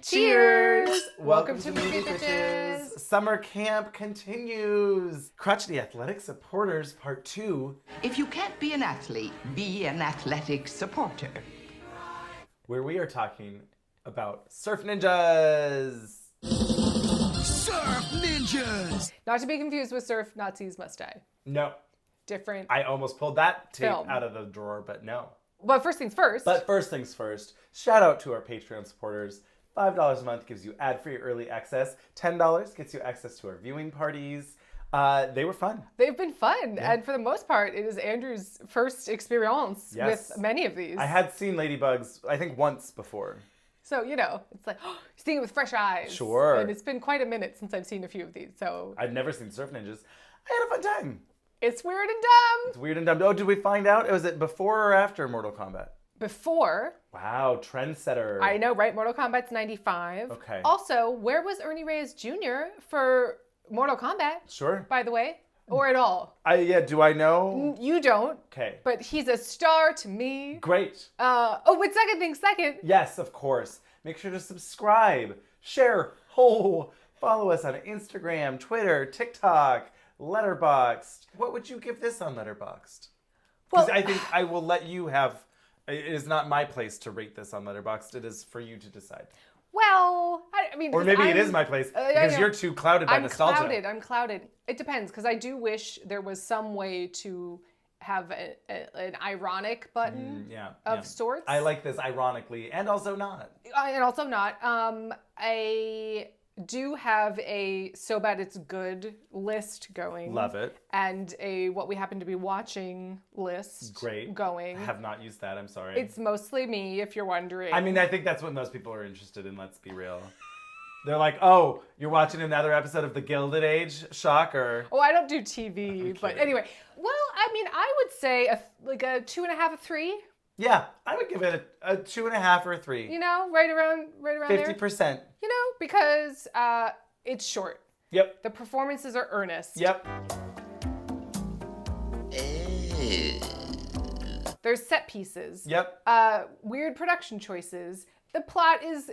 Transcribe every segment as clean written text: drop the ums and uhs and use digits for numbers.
Cheers! Welcome to MovieBitches. Summer camp continues. Crotchety Athletic Supporters Part 2. If you can't be an athlete, be an athletic supporter. Where we are talking about surf ninjas. Surf ninjas! Not to be confused with Surf Nazis Must Die. No. Different. I almost pulled that tape Film. out of the drawer, but no. But first things first. But first things first, shout out to our Patreon supporters. $5 a month gives you ad-free early access. $10 gets you access to our viewing parties. They were fun. They've been fun. Yeah. And for the most part, it is Andrew's first experience with many of these. I had seen Ladybugs, I think, once before. So, you know, it's like, seeing it with fresh eyes. Sure. And it's been quite a minute since I've seen a few of these, so. I'd never seen Surf Ninjas. I had a fun time. It's weird and dumb. It's weird and dumb. Oh, did we find out? Was it before or after Mortal Kombat? Before. Wow, trendsetter. I know, right? Mortal Kombat's 95. Okay. Also, where was Ernie Reyes Jr. for Mortal Kombat? Sure. By the way, or at all? Do I know? You don't. Okay. But he's a star to me. Great. But second things second. Yes, of course. Make sure to subscribe, share, follow us on Instagram, Twitter, TikTok, Letterboxed. What would you give this on Letterboxed? Because I think I will let you have. It is not my place to rate this on Letterboxd. It is for you to decide. Well, I mean... Or maybe it is my place, because you're too clouded by nostalgia. I'm clouded. It depends, because I do wish there was some way to have an ironic button of sorts. I like this ironically, and also not. And also not. I do have a So Bad It's Good list going. Love it. And a What We Happen to Be Watching list going. I have not used that, I'm sorry. It's mostly me, if you're wondering. I mean, I think that's what most people are interested in, let's be real. They're like, oh, you're watching another episode of The Gilded Age? Shocker. Oh, I don't do TV, but anyway. Well, I mean, I would say a 2.5, a 3. Yeah, I would give it a 2.5 or a 3. You know, right around 50%. There. You know, because it's short. Yep. The performances are earnest. Yep. There's set pieces. Yep. Weird production choices. The plot is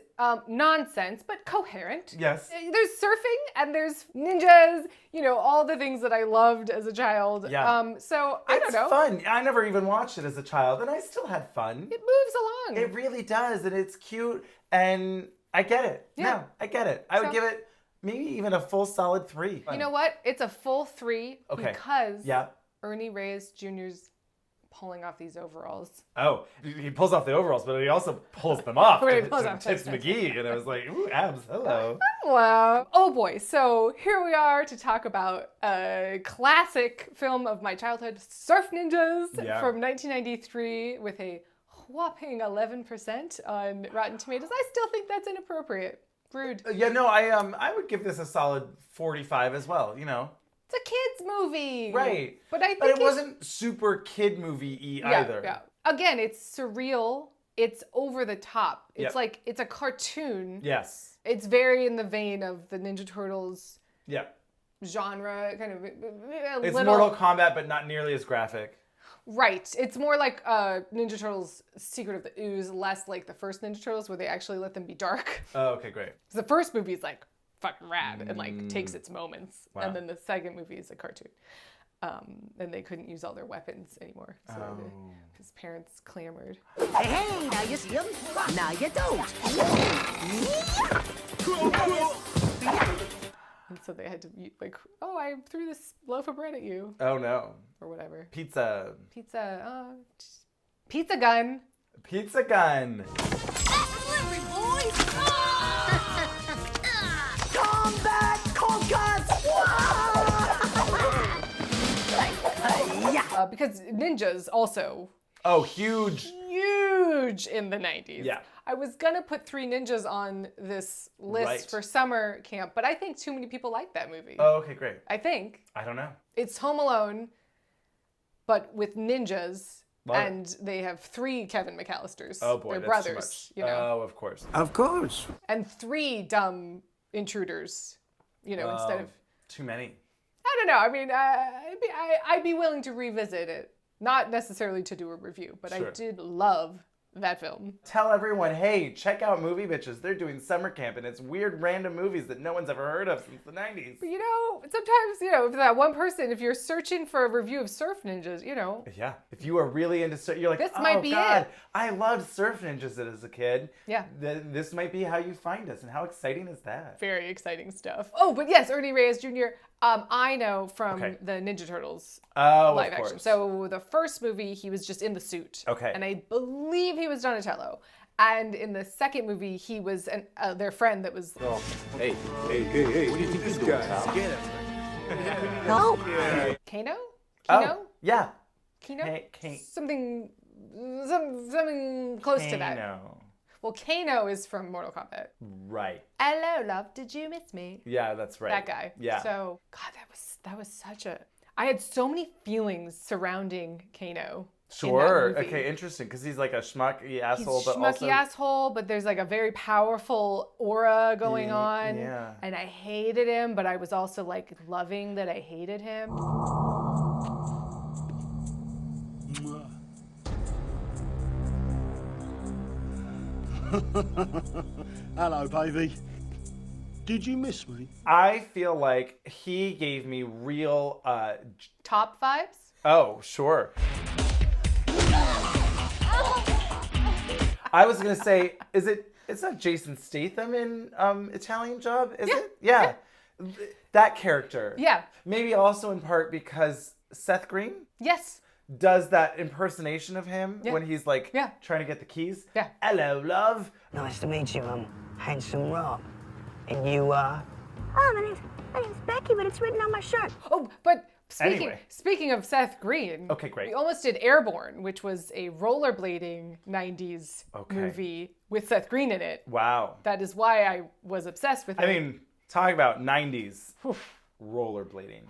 nonsense, but coherent. Yes. There's surfing and there's ninjas, you know, all the things that I loved as a child. Yeah. So, I don't know. It's fun. I never even watched it as a child, and I still had fun. It moves along. It really does, and it's cute, and I get it. Yeah. No, I get it. I would give it maybe even a full solid 3. You know what? It's a full 3 because yeah. Ernie Reyes Jr.'s pulling off these overalls. Oh, he pulls off the overalls, but he also pulls them off. He pulls off Tips McGee, and I was like, ooh, abs, hello. Hello. Oh boy, so here we are to talk about a classic film of my childhood, Surf Ninjas, from 1993 with a whopping 11% on Rotten Tomatoes. I still think that's inappropriate. Rude. I would give this a solid 45 as well, you know. It's a kid's movie. Right. But I think it wasn't super kid movie-y either. Yeah. Again, it's surreal. It's over the top. It's like, it's a cartoon. Yes. It's very in the vein of the Ninja Turtles genre. Kind of. It's Mortal Kombat, but not nearly as graphic. Right. It's more like Ninja Turtles Secret of the Ooze, less like the first Ninja Turtles where they actually let them be dark. Oh, okay, great. The first movie is like fucking rad and like takes its moments. Wow. And then the second movie is a cartoon. And they couldn't use all their weapons anymore. So his parents clamored. Hey, now you see him, now you don't. And so they had to be like, oh, I threw this loaf of bread at you. Oh, no. Or whatever. Pizza gun. Pizza gun. Delivery, boys! Combat conquers! Because ninjas also. Oh, huge. Huge in the 90s. Yeah. I was gonna put 3 ninjas on this list for summer camp, but I think too many people like that movie. Oh, okay, great. I think. I don't know. It's Home Alone, but with ninjas, and they have 3 Kevin McAllisters. Oh boy, they're that's brothers, too much. you know. Oh, of course. Of course. And 3 dumb intruders, you know, instead of too many. I don't know. I mean, I'd be willing to revisit it. Not necessarily to do a review, but I did love that film. Tell everyone, hey, check out MovieBitches. They're doing summer camp, and it's weird random movies that no one's ever heard of since the 90s. But sometimes, for that one person, if you're searching for a review of Surf Ninjas, Yeah. If you are really into surf, you're like, this oh, might be God, it. I loved Surf Ninjas as a kid. Yeah. This might be how you find us, and how exciting is that? Very exciting stuff. Oh, but yes, Ernie Reyes Jr., I know from the Ninja Turtles live action. So the first movie, he was just in the suit. Okay. And I believe he was Donatello. And in the second movie, he was their friend that was... Oh. Hey, what do you think this guy? Get him. No. Kano? Oh, yeah. Kano? Something close to that. Kano. Well, Kano is from Mortal Kombat. Right. Hello, love. Did you miss me? Yeah, that's right. That guy. Yeah. So, God, that was such a... I had so many feelings surrounding Kano. Sure. Okay, interesting. Because he's like a schmucky asshole, He's schmucky asshole, but there's like a very powerful aura going on. Yeah. And I hated him, but I was also like loving that I hated him. Hello, baby. Did you miss me? I feel like he gave me real... Top vibes? Oh, sure. I was going to say, it's not Jason Statham in Italian Job, is it? Yeah. That character. Yeah. Maybe also in part because Seth Green Yes. does that impersonation of him when he's like trying to get the keys. Yeah. Hello, love. Nice to meet you, handsome Rob. And you, Oh, my name's Becky, but it's written on my shirt. Oh, but Anyway. speaking of Seth Green. Okay, great. We almost did Airborne, which was a rollerblading 90s movie with Seth Green in it. Wow. That is why I was obsessed with it. I mean, talk about 90s rollerblading.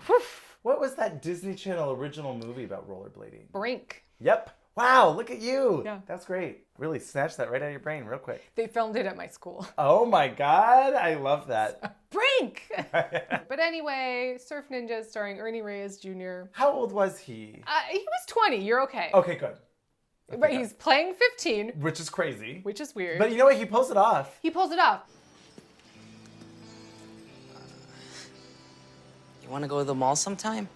What was that Disney Channel original movie about rollerblading? Brink. Yep. Wow, look at you. Yeah. That's great. Really snatched that right out of your brain real quick. They filmed it at my school. Oh my God, I love that. Brink! But anyway, Surf Ninjas starring Ernie Reyes Jr. How old was he? He was 20. You're okay. Okay, good. But he's playing 15. Which is crazy. Which is weird. But you know what? He pulls it off. He pulls it off. You want to go to the mall sometime?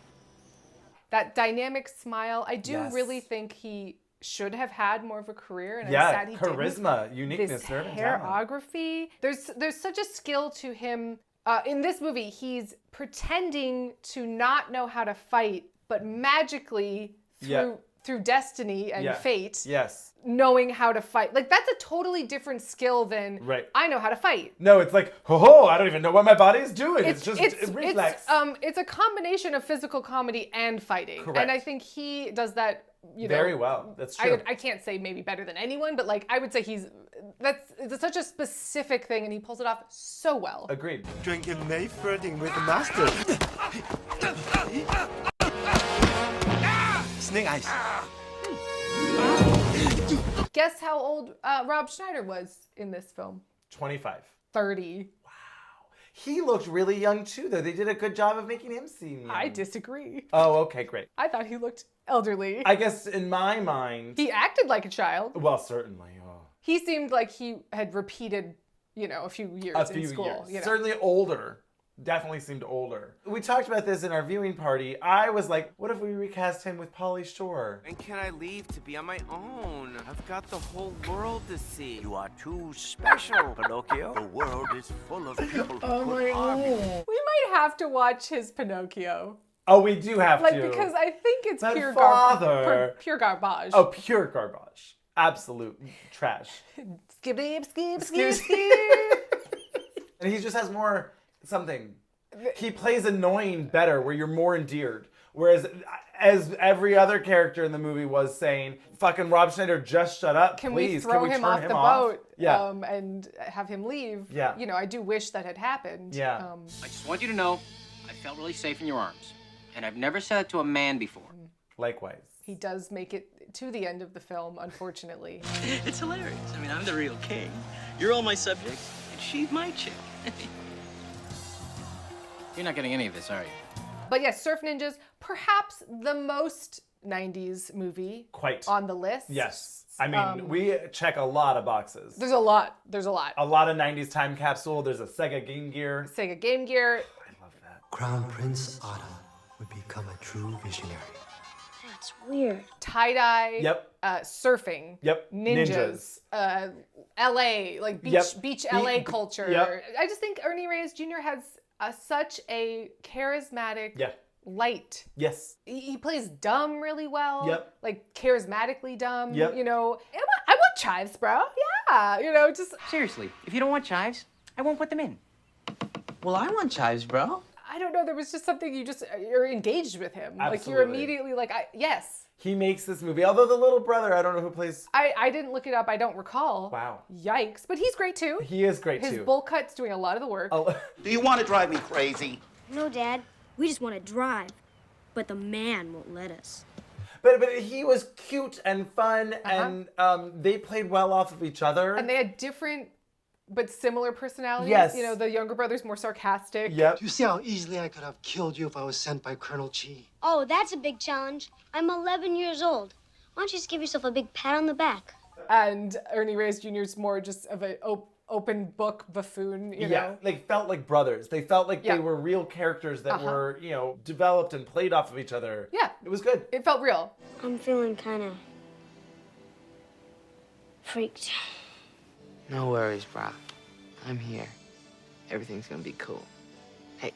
That dynamic smile. I do really think he should have had more of a career. And I'm sad he charisma, didn't. uniqueness, This nerve and talent. hairography. There's such a skill to him. In this movie, he's pretending to not know how to fight, but magically through destiny and fate, knowing how to fight. Like, that's a totally different skill than I know how to fight. No, it's like, I don't even know what my body is doing. It's just reflex. It's a combination of physical comedy and fighting. Correct. And I think he does that very well. That's true. I can't say maybe better than anyone, but like I would say it's such a specific thing and he pulls it off so well. Agreed. Drinking me, flirting with the master. Snake eyes. Guess how old Rob Schneider was in this film? 25. 30. He looked really young too, though. They did a good job of making him seem young. I disagree. Oh, okay, great. I thought he looked elderly. I guess in my mind... He acted like a child. Well, certainly. Oh. He seemed like he had repeated, a few years in school. Certainly older. Definitely seemed older. We talked about this in our viewing party. I was like, what if we recast him with Pauly Shore? When can I leave to be on my own? I've got the whole world to see. You are too special, Pinocchio. The world is full of people who put harm in it. We might have to watch his Pinocchio. Oh, we do have to. Because I think it's That pure father. Pure garbage. Oh, pure garbage. Absolute trash. Skip, skip, skip, skip. And he just has more something. He plays annoying better, where you're more endeared. Whereas, as every other character in the movie was saying, fucking Rob Schneider, just shut up, Can please. we throw him off the boat Yeah. and have him leave? Yeah. I do wish that had happened. Yeah. I just want you to know, I felt really safe in your arms. And I've never said it to a man before. Likewise. He does make it to the end of the film, unfortunately. It's hilarious. I mean, I'm the real king. You're all my subjects, and she's my chick. You're not getting any of this, are you? But yes, Surf Ninjas, perhaps the most 90s movie Quite. on the list. Yes. I mean, we check a lot of boxes. There's a lot. A lot of 90s time capsule. There's a Sega Game Gear. I love that. Crown Prince Autumn would become a true visionary. That's weird. Tie-dye. Yep. Surfing. Yep. Ninjas. LA, like beach LA culture. Yep. I just think Ernie Reyes Jr. has such a charismatic light. Yes. He plays dumb really well. Yep. Like charismatically dumb. Yep. You know, I want chives, bro. Yeah. You know, just. Seriously, if you don't want chives, I won't put them in. Well, I want chives, bro. I don't know. There was just something you're engaged with him. Absolutely. Like you're immediately like, yes. He makes this movie. Although the little brother, I don't know who plays. I didn't look it up. I don't recall. Wow. Yikes. But he's great too. He is great too. His bowl cut's doing a lot of the work. Do you want to drive me crazy? No, Dad. We just want to drive. But the man won't let us. But he was cute and fun, and they played well off of each other. And they had different but similar personalities. Yes. You know, the younger brother's more sarcastic. Yep. Do you see how easily I could have killed you if I was sent by Colonel Chi? Oh, that's a big challenge. I'm 11 years old. Why don't you just give yourself a big pat on the back? And Ernie Reyes Jr. is more just of an open book buffoon, you know? They felt like brothers. They felt like they were real characters that were, you know, developed and played off of each other. Yeah. It was good. It felt real. I'm feeling kind of freaked. No worries, bro. I'm here. Everything's gonna be cool. Hey.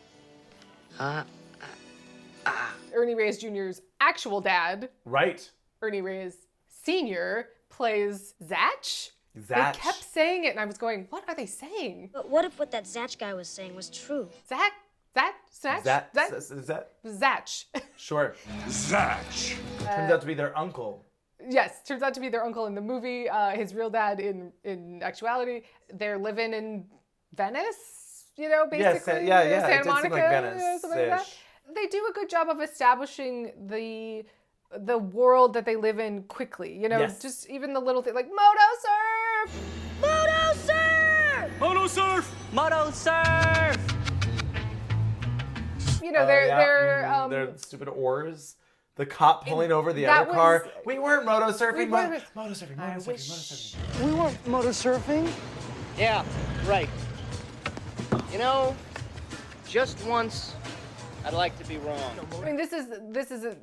Ernie Reyes Jr.'s actual dad, Right. Ernie Reyes Sr., plays Zatch. Zatch. They kept saying it, and I was going, what are they saying? But what if what that Zatch guy was saying was true? Zatch. Sure. Zatch. Turns out to be their uncle. Yes, turns out to be their uncle in the movie. His real dad in actuality. They're living in Venice, you know, basically. Yeah. Santa It did Monica, seem like Venice-ish. something like that. They do a good job of establishing the world that they live in quickly. You know, just even the little thing like Moto Surf! Moto Surf! Moto surf! Moto surf! You know, they're their stupid oars. The cop pulling over the other car. We weren't moto surfing. Moto surfing. We weren't motor surfing. Yeah, right. You know, just once, I'd like to be wrong. I mean, this is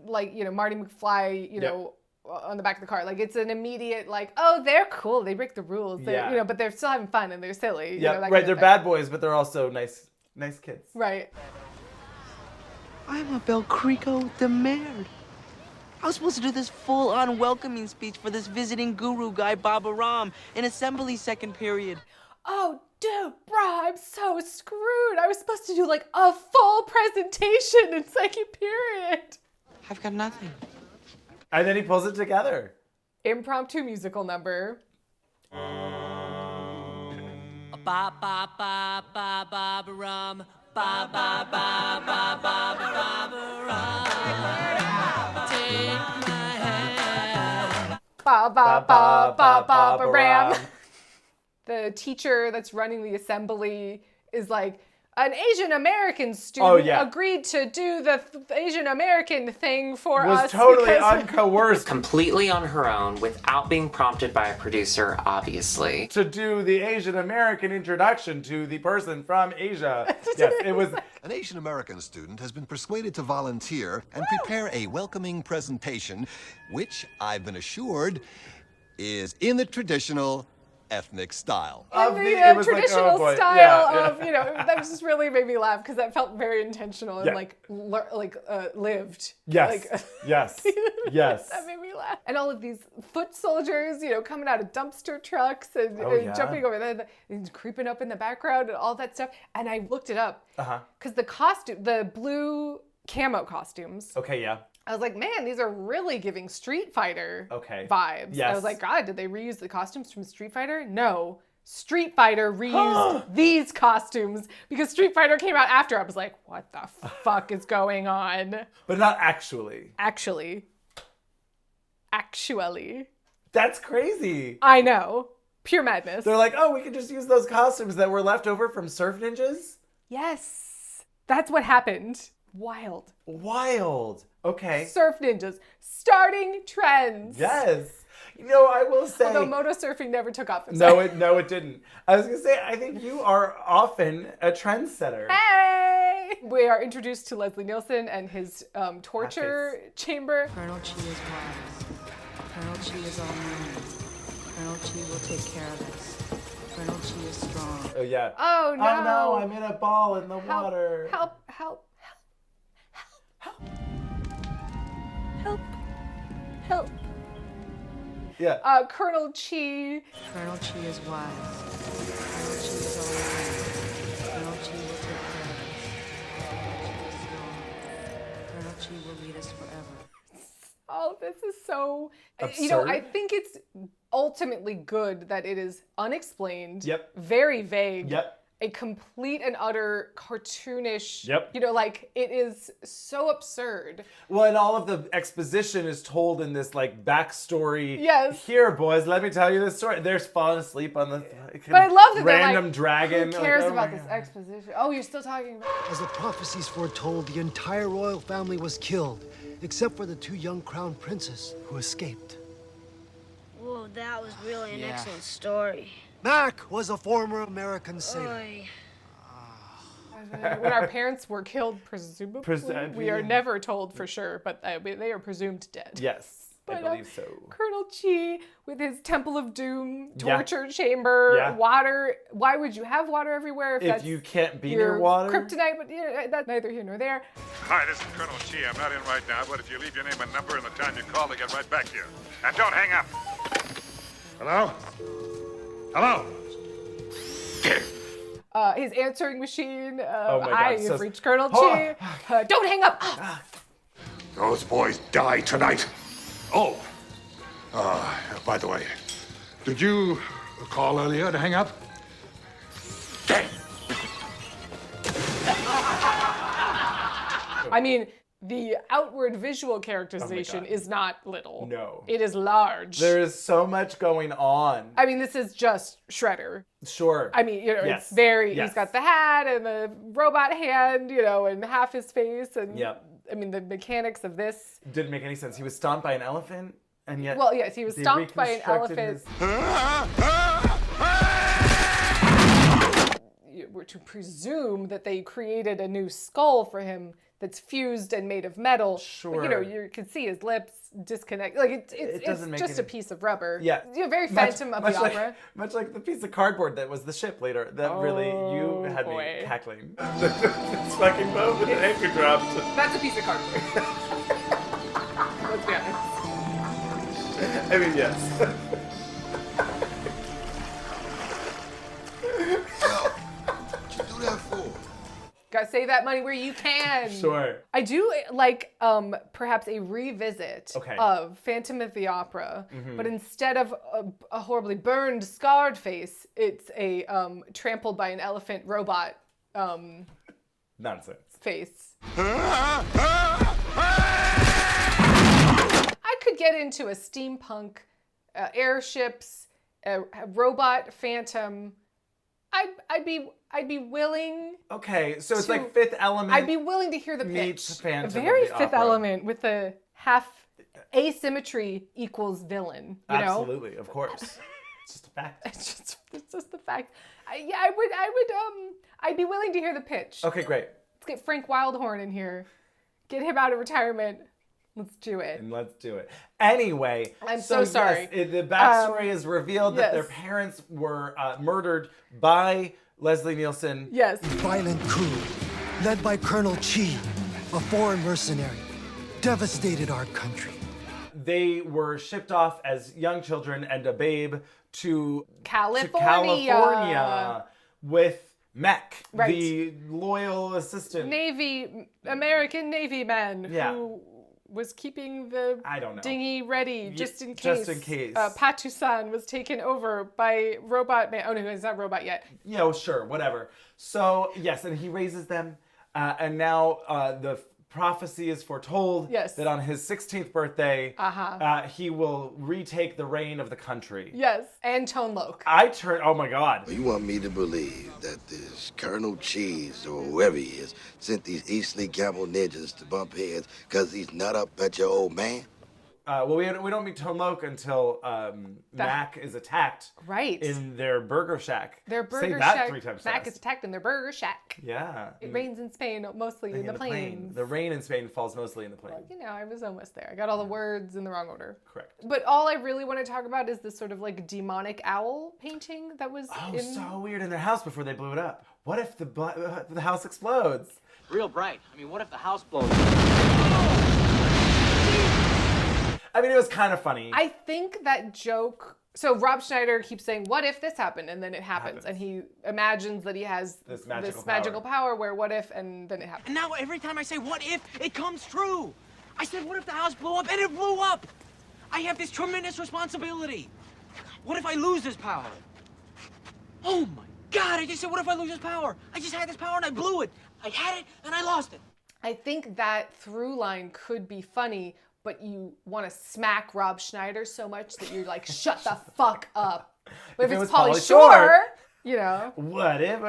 like, you know, Marty McFly, you know, on the back of the car. Like, it's an immediate, like, oh, they're cool. They break the rules. You know, but they're still having fun and they're silly. Yeah, you know, right. They're bad boys, but they're also nice kids. Right. I'm a Belcrico the Mayor. I was supposed to do this full-on welcoming speech for this visiting guru guy, Baba Ram, in assembly second period. Oh, dude, bro, I'm so screwed. I was supposed to do like a full presentation in second period. I've got nothing. And then he pulls it together. Impromptu musical number. Ba ba ba ba ba rum. Ba ba ba ba ba ba rum. Take my hand. Ba ba ba ba ba ram. The teacher that's running the assembly is like, an Asian American student agreed to do the Asian American thing for us. Was totally uncoerced. Completely on her own without being prompted by a producer, obviously. To do the Asian American introduction to the person from Asia. Yes, it was. An Asian American student has been persuaded to volunteer and prepare a welcoming presentation, which I've been assured is in the traditional ethnic style. Of the traditional style of, you know, that just really made me laugh because that felt very intentional and lived. Yes, like, yes. That made me laugh. And all of these foot soldiers, you know, coming out of dumpster trucks and jumping over there and creeping up in the background and all that stuff. And I looked it up because the blue camo costumes. Okay, yeah. I was like, man, these are really giving Street Fighter vibes. Yes. I was like, God, did they reuse the costumes from Street Fighter? No. Street Fighter reused these costumes because Street Fighter came out after. I was like, what the fuck is going on? But not actually. Actually. That's crazy. I know. Pure madness. They're like, oh, we could just use those costumes that were left over from Surf Ninjas? Yes. That's what happened. Wild. Wild. Okay. Surf ninjas. Starting trends. Yes. You know, I will say... Although moto surfing never took off. No, it didn't. I was going to say, I think you are often a trendsetter. Hey! We are introduced to Leslie Nielsen and his torture chamber. Colonel Chi is wise. Colonel Chi is all-knowing. Colonel Chi will take care of us. Colonel Chi is strong. Oh, yeah. Oh, no. Oh, no, I'm in a ball in the water. Help. Yeah. Colonel Chi. Colonel Chi is wise. Colonel Chi is all-knowing. Colonel Chi will take care of us. Colonel Chi will lead us forever. Oh, this is so... absurd. You know, I think it's ultimately good that it is unexplained. Yep. Very vague. Yep. A complete and utter cartoonish... Yep. You know, like, it is so absurd. Well, and all of the exposition is told in this, like, backstory. Yes. Here, boys, let me tell you this story. They're falling asleep on the But I love that random like, dragon. Who cares like, oh about my this God. exposition? Oh, you're still talking about... As the prophecies foretold, the entire royal family was killed, except for the 2 young crown princes who escaped. Whoa, that was really an excellent story. Mac was a former American sailor. Oy. When our parents were killed, presumably, we are yeah. never told for sure, but they are presumed dead. Yes, I But, believe so. Colonel Chi with his Temple of Doom, Yeah. torture chamber, Yeah. water. Why would you have water everywhere if that's you can't be your near water? kryptonite? But that's neither here nor there. Hi, this is Colonel Chi. I'm not in right now, but if you leave your name and number and the time you call, I'll get right back to you. And don't hang up. Hello? Hello? His answering machine. Oh my God, Hi, so- you've reached Colonel Chi. Don't hang up. Those boys die tonight. Oh. By the way, did you call earlier to hang up? I mean, the outward visual characterization is not little. No. It is large. There is so much going on. I mean, this is just Shredder. Sure. I mean, you know, Yes. it's very, Yes. he's got the hat and the robot hand, you know, and half his face. And Yep. I mean, the mechanics of this. Didn't make any sense. He was stomped by an elephant, and yet... Well, yes, he was they stomped by an reconstructed elephant. We're to presume that they created a new skull for him that's fused and made of metal. Sure. But, you know, you can see his lips disconnect. Like, it's doesn't make just any... a piece of rubber. Yeah. You know, very Phantom of the Opera. Much like the piece of cardboard that was the ship later. That really, you had boy. me cackling. This fucking boat with the anchor dropped. That's a piece of cardboard. Let's be honest. I mean, yes. Gotta save that money where you can. Sure. I do like perhaps a revisit of Phantom of the Opera, but instead of a horribly burned, scarred face, it's a trampled by an elephant robot Nonsense. face. I could get into a steampunk, airships, a robot phantom. I'd be willing. Okay, so it's like Fifth Element. I'd be willing to hear the meets pitch. Phantom Very of the Fifth Opera. Element with the half asymmetry equals villain. You know? Absolutely, of course. It's just a fact. It's just the fact. I'd be willing to hear the pitch. Okay, great. Let's get Frank Wildhorn in here. Get him out of retirement. Let's do it. And let's do it. Anyway. I'm so sorry. Yes, the backstory is revealed that their yes. parents were murdered by Leslie Nielsen. Yes. A violent coup, led by Colonel Chi, a foreign mercenary, devastated our country. They were shipped off as young children and a babe to California with Mech, Right. the loyal assistant. American Navy man Yeah. who was keeping the dinghy ready just in case. Just in case. Patu-san was taken over by Robot Man. Oh no, he's not Robot yet. Sure, whatever. So, yes, and he raises them, and now the prophecy is foretold that on his 16th birthday, he will retake the reign of the country. Yes, and Tone Loc. Oh my God. You want me to believe that this Colonel Cheese, or whoever he is, sent these Eastleigh Campbell ninjas to bump heads because he's not up at your old man? Well, we don't meet Tone Loc until Mac is attacked in their burger shack. Their burger Say that shack. 3 times Mac fast. is attacked in their burger shack. Yeah. It rains in Spain, mostly in the plains. The rain in Spain falls mostly in the plain. Well, you know, I was almost there. I got all the words in the wrong order. Correct. But all I really want to talk about is this sort of like demonic owl painting that was so weird in their house before they blew it up. What if the house explodes? Real bright. I mean, what if the house blows? I mean, it was kind of funny. I think that joke... So Rob Schneider keeps saying, what if this happened? And then it happens. And he imagines that he has this magical power where what if, and then it happens. And now every time I say what if, it comes true. I said, what if the house blew up? And it blew up. I have this tremendous responsibility. What if I lose this power? Oh my God, I just said, what if I lose this power? I just had this power and I blew it. I had it and I lost it. I think that through line could be funny, but you want to smack Rob Schneider so much that you're like, shut the fuck up. But if it's Pauly Shore, you know. What if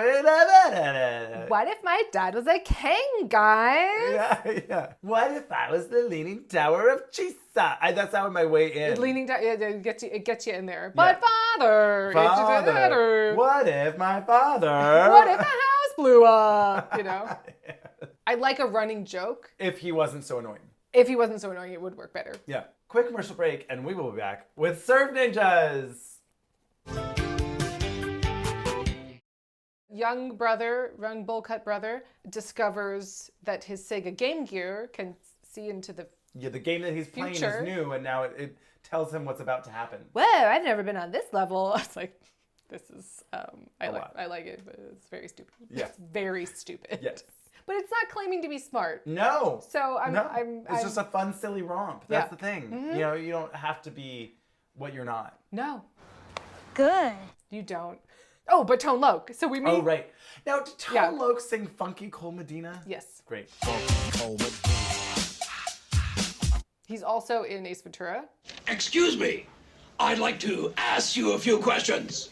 my dad was a king, guys? Yeah. What if I was the Leaning Tower of Chisa? That's how my way in. It gets you in there. But father. What if my father? What if the house blew up? You know. I like a running joke. If he wasn't so annoying. If he wasn't so annoying, it would work better. Yeah. Quick commercial break, and we will be back with Surf Ninjas. Young bowl-cut brother, discovers that his Sega Game Gear can see into the the game that he's playing is new, and now it tells him what's about to happen. Whoa, I've never been on this level. It's like, this is, I like it, but it's very stupid. Yeah. It's very stupid. Yes. But it's not claiming to be smart. No. So it's just a fun, silly romp. That's the thing. Mm-hmm. You know, you don't have to be what you're not. No. Good. You don't. Oh, but Tone Loc. So we meet. Oh, right. Now, did Tone Loc sing Funky Cole Medina? Yes. Great. He's also in Ace Ventura. Excuse me. I'd like to ask you a few questions.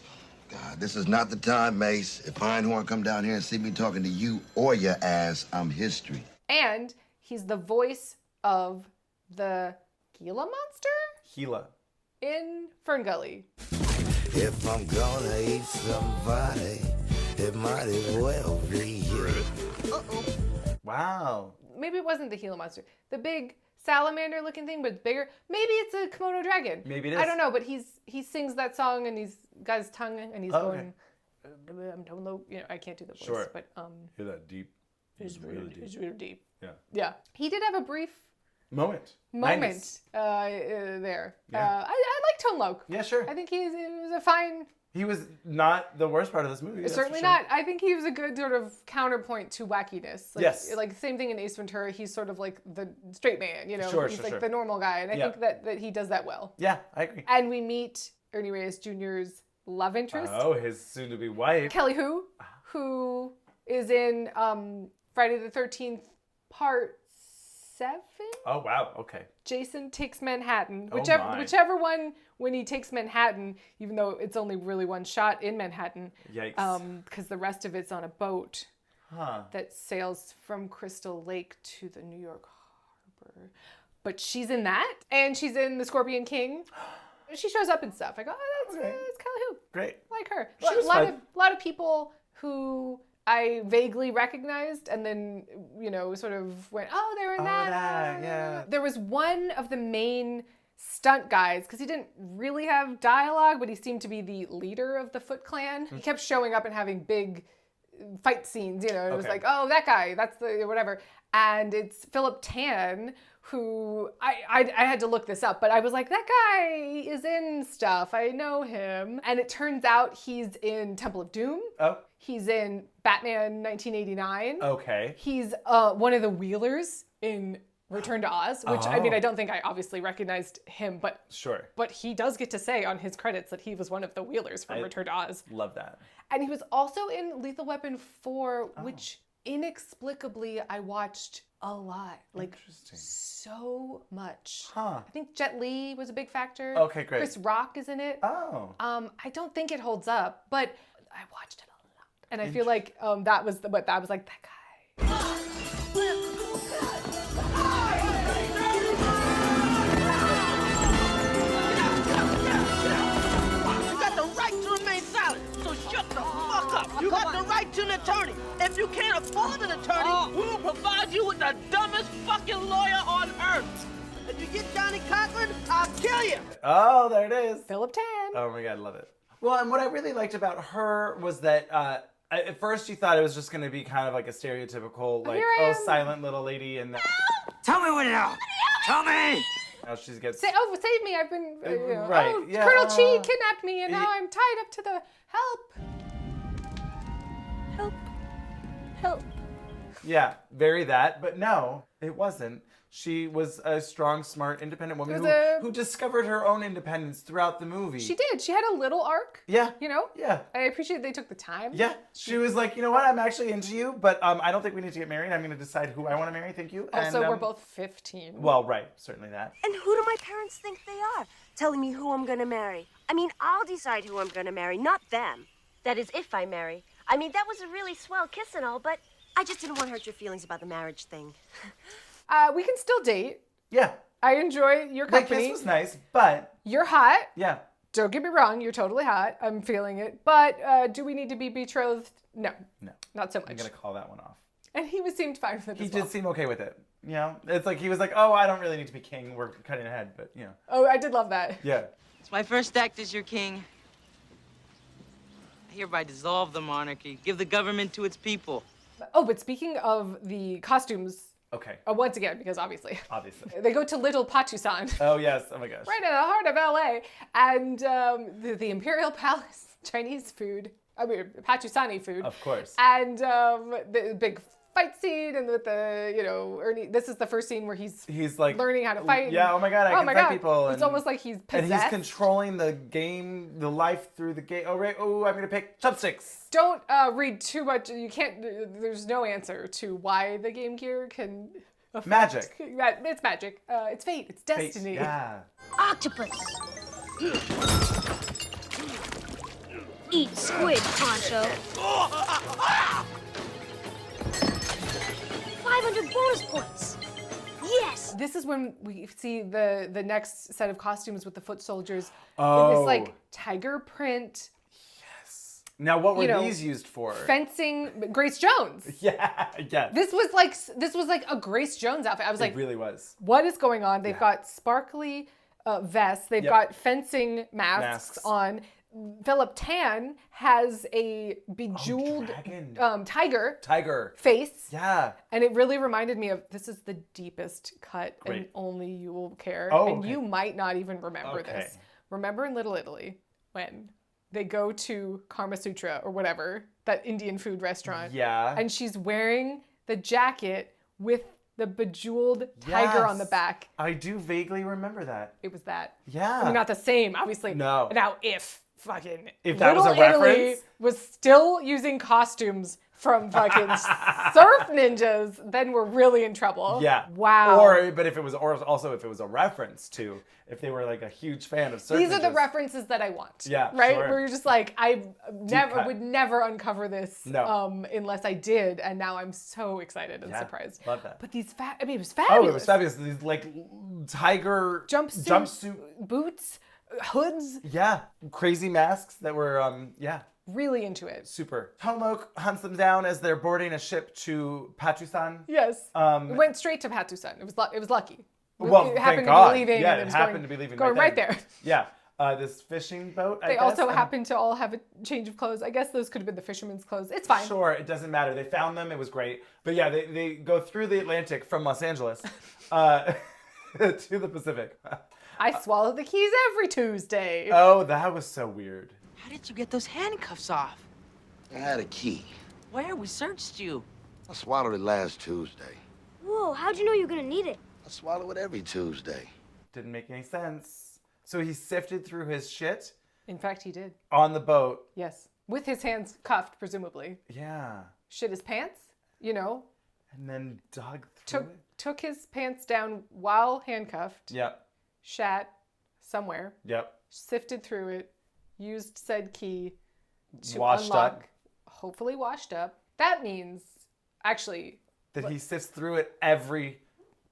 God, this is not the time, Mace. If Einhorn come down here and see me talking to you or your ass, I'm history. And he's the voice of the Gila monster? Gila. In Ferngully. If I'm gonna eat somebody, it might as well be you. Uh-oh. Wow. Maybe it wasn't the Gila monster. The big salamander-looking thing, but it's bigger. Maybe it's a Komodo dragon. Maybe it is. I don't know, but he sings that song and he's got his tongue and he's going. I'm Tone Loc. You know, I can't do the voice, but Hear that deep? It's really deep. It's really deep. Yeah. Yeah. He did have a brief moment there. Yeah. I like Tone Loc. Yeah, sure. I think he was a fine. He was not the worst part of this movie. Certainly not. I think he was a good sort of counterpoint to wackiness. Like, yes. Like same thing in Ace Ventura. He's sort of like the straight man, you know. He's like the normal guy, and I think that he does that well. Yeah, I agree. And we meet Ernie Reyes Jr.'s love interest. Oh, his soon-to-be wife. Kelly who is in Friday the 13th Part 7. Oh wow, okay. Jason Takes Manhattan. Whichever one, when he takes Manhattan, even though it's only really one shot in Manhattan. Yikes. Because the rest of it's on a boat that sails from Crystal Lake to the New York Harbor. But she's in that, and she's in The Scorpion King. She shows up and stuff. I go, oh, that's Kelly Hu. Great. Like her. She was a lot of people who I vaguely recognized and then, you know, sort of went, oh, they were in that. Yeah. There was one of the main stunt guys, because he didn't really have dialogue, but he seemed to be the leader of the Foot Clan. He kept showing up and having big fight scenes, you know. It was like, oh, that guy, that's the whatever. And it's Philip Tan, who I had to look this up, but I was like, that guy is in stuff. I know him. And it turns out he's in Temple of Doom. Oh. He's in Batman 1989. Okay. He's one of the Wheelers in Return to Oz, which I mean, I don't think I obviously recognized him, but sure. But he does get to say on his credits that he was one of the Wheelers from Return to Oz. Love that. And he was also in Lethal Weapon 4, which inexplicably I watched a lot. Like, so much. Huh. I think Jet Li was a big factor. Okay, great. Chris Rock is in it. Oh. I don't think it holds up, but I watched it a lot. And I feel like that was like, that guy. You got the right to remain silent, so shut the fuck up. You got the right to an attorney. If you can't afford an attorney, we will provide you with the dumbest fucking lawyer on earth. If you get Johnny Cochran, I'll kill you. Oh, there it is. Philip Tan. Oh my God, love it. Well, and what I really liked about her was that at first you thought it was just going to be kind of like a stereotypical, like, silent little lady. And Tell me what now. Tell me. Now she gets... Save me. I've been... right. Oh, Yeah, Colonel Chi kidnapped me and now I'm tied up to the... Help. Yeah, very that. But no, it wasn't. She was a strong, smart, independent woman who discovered her own independence throughout the movie. She did. She had a little arc. Yeah. You know? Yeah. I appreciate they took the time. Yeah. She was like, you know what? I'm actually into you, but I don't think we need to get married. I'm going to decide who I want to marry. Thank you. Also, and, we're both 15. Well, right. Certainly that. And who do my parents think they are? Telling me who I'm gonna marry. I mean, I'll decide who I'm gonna marry, not them. That is, if I marry. I mean, that was a really swell kiss and all, but I just didn't want to hurt your feelings about the marriage thing. We can still date. Yeah. I enjoy your company. The kiss was nice, but... You're hot. Yeah. Don't get me wrong. You're totally hot. I'm feeling it. But do we need to be betrothed? No. No. Not so much. I'm going to call that one off. And he seemed fine with it He as well. did seem okay with it. You know? It's like, he was like, oh, I don't really need to be king. We're cutting ahead, but, you know. Oh, I did love that. Yeah. It's my first act as your king. I hereby dissolve the monarchy, give the government to its people. Oh, but speaking of the costumes... Okay. Once again, because obviously. Obviously. They go to Little Patusan. Oh, yes. Oh, my gosh. Right in the heart of LA. And the Imperial Palace Chinese food. I mean, Patusani food. Of course. And the big fight scene and with the, you know, Ernie. This is the first scene where he's like learning how to fight. Yeah, oh my God, I can fight people. It's almost like he's possessed. And he's controlling the game, the life through the game. Oh, right. Oh, I'm going to pick chopsticks. Don't read too much. You can't, there's no answer to why the Game Gear can affect. Magic. It's magic. It's fate. It's destiny. Fate. Yeah. Octopus. Eat squid, Poncho. 500 bonus points. Yes. This is when we see the next set of costumes with the foot soldiers. Oh. It's like tiger print. Now, what were these used for? Fencing. Grace Jones. Yeah. This was like a Grace Jones outfit. I was like, it really was. What is going on? They've got sparkly vests. They've got fencing masks on. Philip Tan has a bejeweled tiger face. Yeah. And it really reminded me of, this is the deepest cut and only you will care. And you might not even remember this. Remember in Little Italy when they go to Karma Sutra or whatever, that Indian food restaurant. Yeah. And she's wearing the jacket with the bejeweled tiger on the back. I do vaguely remember that. It was that. Yeah. I mean, not the same, obviously. No. Now, if that was a Italy reference, was still using costumes from fucking surf ninjas, then we're really in trouble. Yeah. Wow. But if it was a reference to, if they were like a huge fan of surf These are the ninjas. references that I want. Yeah. Right? Sure. Where you're just like, I would never uncover this unless I did, and now I'm so excited and surprised. Love that. But these it was fabulous. Oh, it was fabulous. These like tiger jumpsuit boots, hoods. Yeah. Crazy masks that were really into it. Super. Homeoke hunts them down as they're boarding a ship to Patusan. Yes. It went straight to Patusan. It was lucky. Well, it happened thank God. to be leaving. Yeah, and it happened to be leaving. Going right there. Yeah. This fishing boat. They also happened to all have a change of clothes. I guess those could have been the fisherman's clothes. It's fine. Sure, it doesn't matter. They found them. It was great. But yeah, they go through the Atlantic from Los Angeles to the Pacific. I swallow the keys every Tuesday. Oh, that was so weird. How did you get those handcuffs off? I had a key. Where? We searched you. I swallowed it last Tuesday. Whoa, how'd you know you were gonna need it? I swallow it every Tuesday. Didn't make any sense. So he sifted through his shit? In fact, he did. On the boat? Yes. With his hands cuffed, presumably. Yeah. Shit his pants, you know. And then dug through it? Took his pants down while handcuffed. Yep. Shat somewhere. Yep. Sifted through it. Used said key to Washed unlock. up. Hopefully washed up. That means, actually... That he sifts through it every...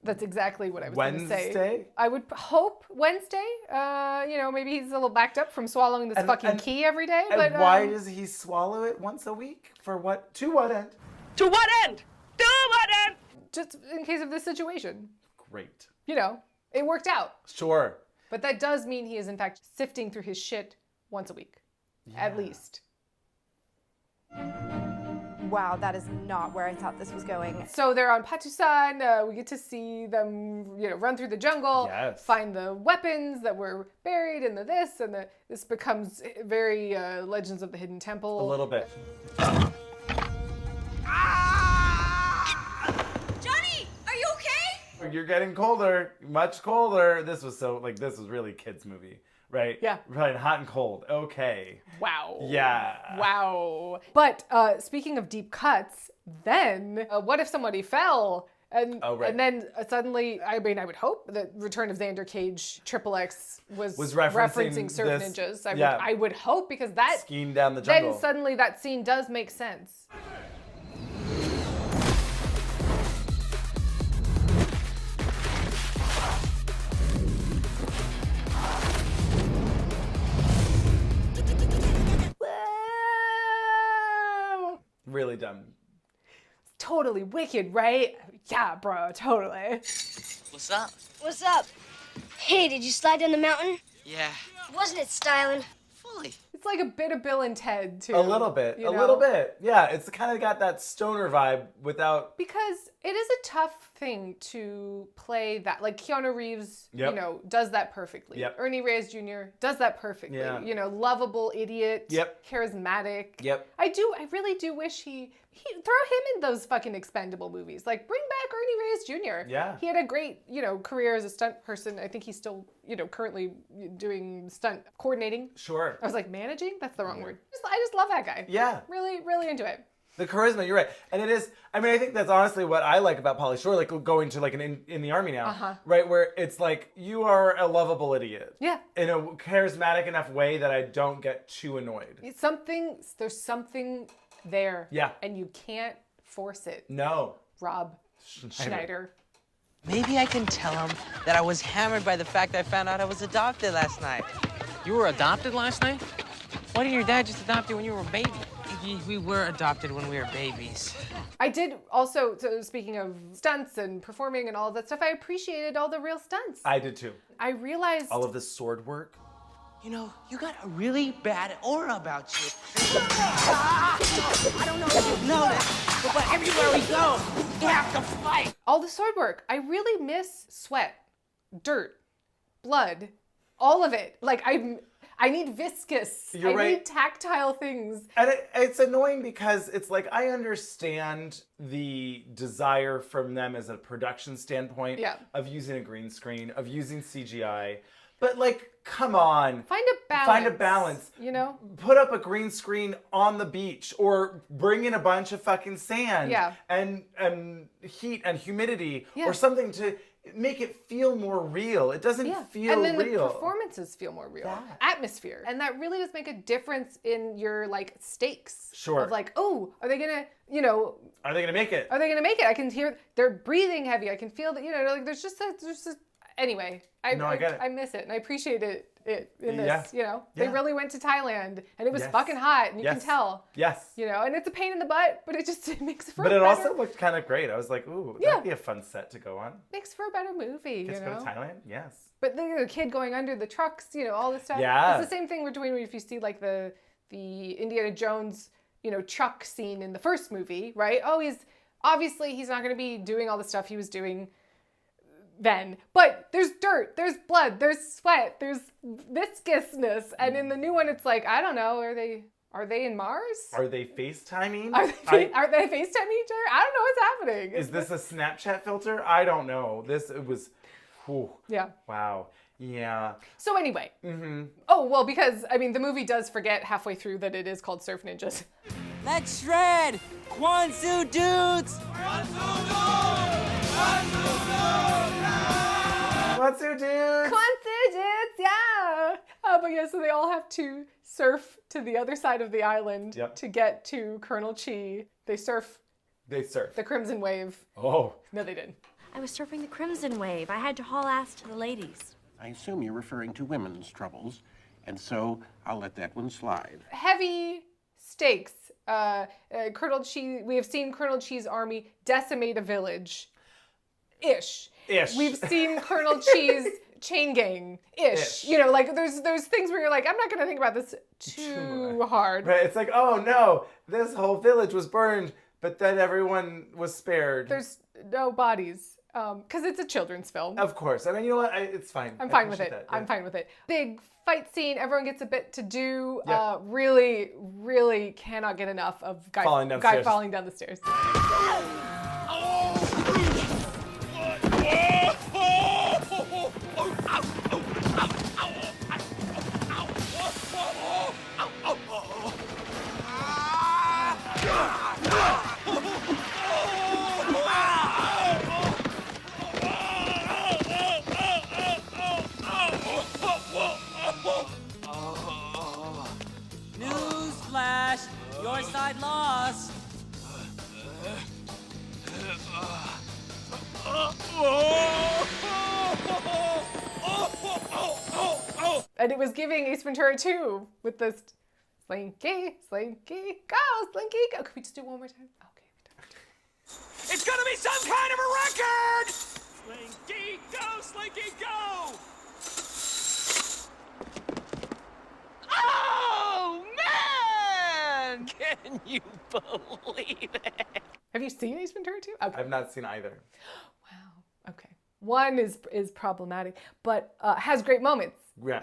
That's exactly what I was going to say. Wednesday? I would hope Wednesday. Maybe he's a little backed up from swallowing this fucking key every day. And why does he swallow it once a week? For what? To what end? To what end? To what end? Just in case of this situation. Great. It worked out. Sure. But that does mean he is, in fact, sifting through his shit once a week. Yeah. At least. Wow, that is not where I thought this was going. So they're on Patusan. We get to see them, run through the jungle, find the weapons that were buried in this, and this becomes very Legends of the Hidden Temple. A little bit. Johnny, are you okay? You're getting colder, much colder. This was really kids' movie. Right? Yeah. Right, hot and cold. Okay. Wow. Yeah. Wow. But speaking of deep cuts, then what if somebody fell? And then suddenly, I would hope that Return of Xander Cage XXX was referencing Surf Ninjas. I would hope, because that... Skiing down the jungle. Then suddenly that scene does make sense. Really dumb. Totally wicked, right? Yeah, bro, totally. What's up? What's up? Hey, did you slide down the mountain? Yeah. Wasn't it styling? Fully. It's like a bit of Bill and Ted, too. A little bit. A little bit. Yeah, it's kind of got that stoner vibe without... Because it is a tough thing to play that. Like Keanu Reeves, does that perfectly. Yep. Ernie Reyes Jr. does that perfectly. Yeah. Lovable idiot. Yep. Charismatic. Yep. I really do wish he throw him in those fucking Expendable movies. Like, bring back Ernie Reyes Jr. Yeah. He had a great, career as a stunt person. I think he's still, currently doing stunt coordinating. Sure. I was like, managing? That's the wrong word. I just love that guy. Yeah. Really, really into it. The charisma, you're right. And it is, I think that's honestly what I like about Pauly Shore, like going to like in the army now, right? Where it's like, you are a lovable idiot. Yeah. In a charismatic enough way that I don't get too annoyed. There's something there. Yeah. And you can't force it. No. Rob Schneider. Maybe I can tell him that I was hammered by the fact I found out I was adopted last night. You were adopted last night? Why didn't your dad just adopt you when you were a baby? We were adopted when we were babies. I did also, so speaking of stunts and performing and all of that stuff, I appreciated all the real stunts. I did too. I realized... all of the sword work. You got a really bad aura about you. I don't know if you know that, but everywhere we go, we have to fight. All the sword work. I really miss sweat, dirt, blood, all of it. Like, I need viscous. You're I right. need tactile things. And it's annoying because it's like, I understand the desire from them as a production standpoint of using a green screen, of using CGI. But like, come on. Find a balance. Put up a green screen on the beach, or bring in a bunch of fucking sand and heat and humidity or something to make it feel more real. It doesn't feel real. And then the performances feel more real. Yeah. Atmosphere. And that really does make a difference in your like stakes. Sure. Of like, oh, are they gonna, are they gonna make it? Are they gonna make it? I can hear they're breathing heavy. I can feel that, like there's just anyway, I get it. I miss it, and I appreciate it in this. They really went to Thailand, and it was fucking hot, and you can tell. Yes. And it's a pain in the butt, but it makes for. But it also looked kind of great. I was like, ooh, that'd be a fun set to go on. Makes for a better movie. Kids go to Thailand, yes. But the kid going under the trucks, all this stuff. Yeah. It's the same thing between if you see like the Indiana Jones, truck scene in the first movie, right? Oh, he's not going to be doing all the stuff he was doing then. But there's dirt, there's blood, there's sweat, there's viscousness. And in the new one, it's like, I don't know, are they in Mars? Are they FaceTiming? Are they FaceTiming each other? I don't know what's happening. Is this a Snapchat filter? I don't know. It was, whew. Yeah. Wow. Yeah. So anyway. Oh, well, because, the movie does forget halfway through that it is called Surf Ninjas. Let's shred! Kwansu dudes! Kwansu dudes! Kwansu dudes, yeah! But yeah, so they all have to surf to the other side of the island to get to Colonel Chi. They surf the Crimson Wave. Oh. No, they didn't. I was surfing the Crimson Wave. I had to haul ass to the ladies. I assume you're referring to women's troubles, and so I'll let that one slide. Heavy stakes. Colonel Chi, we have seen Colonel Chi's army decimate a village. Ish. We've seen Colonel Chi's chain gang. Ish. You know, like there's things where you're like, I'm not gonna think about this too hard. Right, it's like, oh no, this whole village was burned, but then everyone was spared. There's no bodies. Because it's a children's film. Of course. I mean, you know what? It's fine. I'm fine with it. I'm fine with it. Big fight scene. Everyone gets a bit to do. Really, really cannot get enough of guy falling down the stairs. Newsflash! Your side lost! And it was giving Ace Ventura 2 with this slinky, go, slinky, go. Can we just do it one more time? Okay. It's gonna be some kind of a record! Slinky, go, Slinky, go! Oh, man! Can you believe it? Have you seen Ace Ventura 2? Okay. I've not seen either. Wow. Okay. 1 is problematic, but has great moments. Yeah.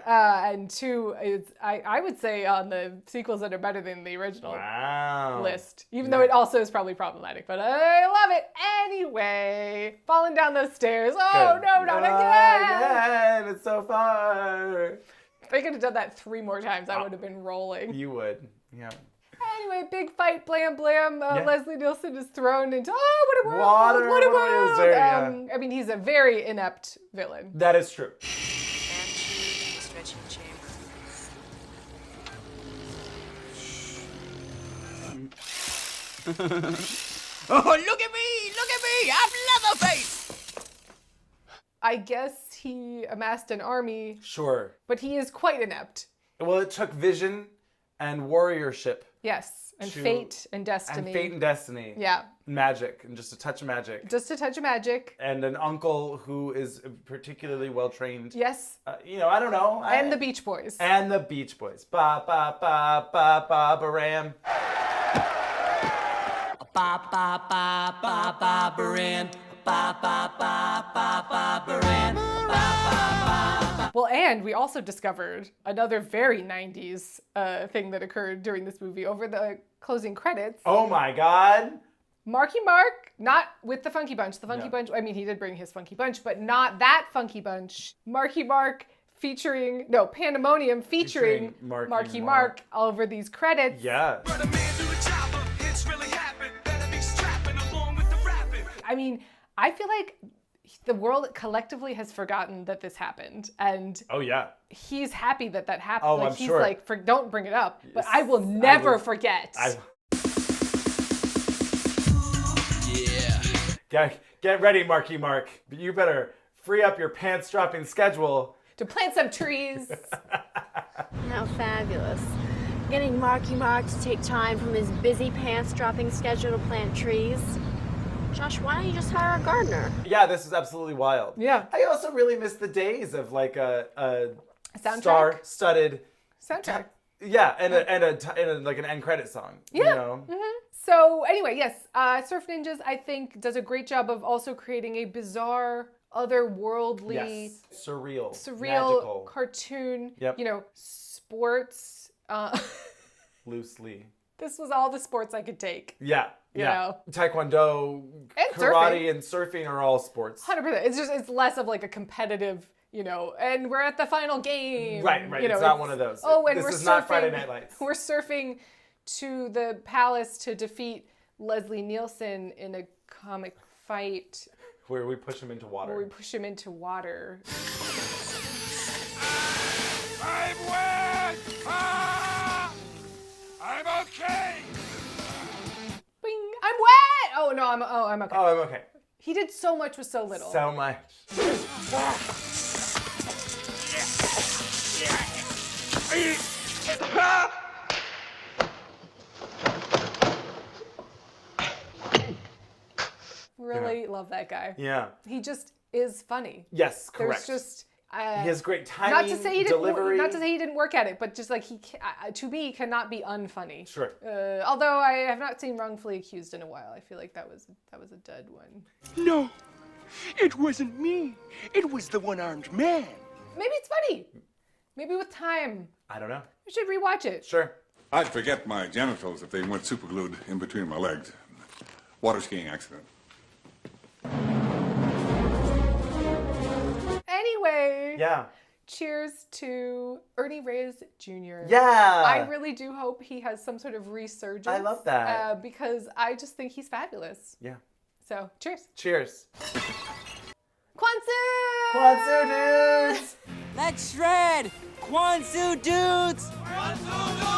And 2 is, I would say, on the sequels that are better than the original list. Even though it also is probably problematic, but I love it anyway. Falling down those stairs. Oh, no, not again. It's so far. If I could have done that 3 more times, I would have been rolling. You would, yeah. Anyway, big fight, blam, blam. Leslie Nielsen is thrown into, what a world, what a world. I mean, he's a very inept villain. That is true. Stretching chamber. Oh, look at me! I'm Leatherface! I guess he amassed an army. Sure. But he is quite inept. Well, it took vision and warriorship. Yes, and fate and destiny. And fate and destiny. Yeah. Magic, and just a touch of magic. Just a touch of magic. And an uncle who is particularly well trained. Yes. You know, I don't know. And the Beach Boys. And the Beach Boys. Ba ba ba ba ba ba ram. Ba ba ba ba ba baran. Ba ba ba ba ba baran. Ba ba ba. Well, and we also discovered another very 90s thing that occurred during this movie over the closing credits. Oh my God. Marky Mark, not with the Funky Bunch. The Funky Bunch, I mean, he did bring his Funky Bunch, but not that Funky Bunch. Marky Mark Pandemonium featuring Marky Mark over these credits. Yeah. I mean, I feel like the world collectively has forgotten that this happened, and he's happy that happened. Oh, like, I'm he's sure. like, don't bring it up, but I will never forget. Yeah. Get ready, Marky Mark. You better free up your pants-dropping schedule to plant some trees. How fabulous. Getting Marky Mark to take time from his busy pants-dropping schedule to plant trees. Josh, why don't you just hire a gardener? Yeah, this is absolutely wild. Yeah. I also really miss the days of like a star-studded soundtrack. And like an end credit song. Yeah. You know? Mm-hmm. So anyway, yes, Surf Ninjas, I think, does a great job of also creating a bizarre, otherworldly, surreal, magical cartoon. Yep. You know, sports. Loosely. This was all the sports I could take. Yeah. You know? Taekwondo, and karate, and surfing are all sports. 100%. It's less of like a competitive, you know, and we're at the final game. Right. You know, it's not one of those. Oh, and this we're is surfing, not Friday Night Lights. We're surfing to the palace to defeat Leslie Nielsen in a comic fight. Where we push him into water. I'm wet! Ah! I'm okay! Bing! I'm wet! Oh no, I'm okay. Oh, I'm okay. He did so much with so little. So much. Really love that guy. Yeah. He just is funny. Yes, correct. There's just he has great timing, not to say he delivery. Not to say he didn't work at it, but just like to me cannot be unfunny. Sure. Although I have not seen Wrongfully Accused in a while, I feel like that was a dud one. No, it wasn't me. It was the one-armed man. Maybe it's funny. Maybe with time. I don't know. We should rewatch it. Sure. I'd forget my genitals if they weren't superglued in between my legs. Water skiing accident. Anyway. Yeah. Cheers to Ernie Reyes Jr. Yeah. I really do hope he has some sort of resurgence. I love that. Because I just think he's fabulous. Yeah. So, cheers. Cheers. Kwansu! Kwansu dudes! Let's shred! Kwansu dudes! Kwansu dudes!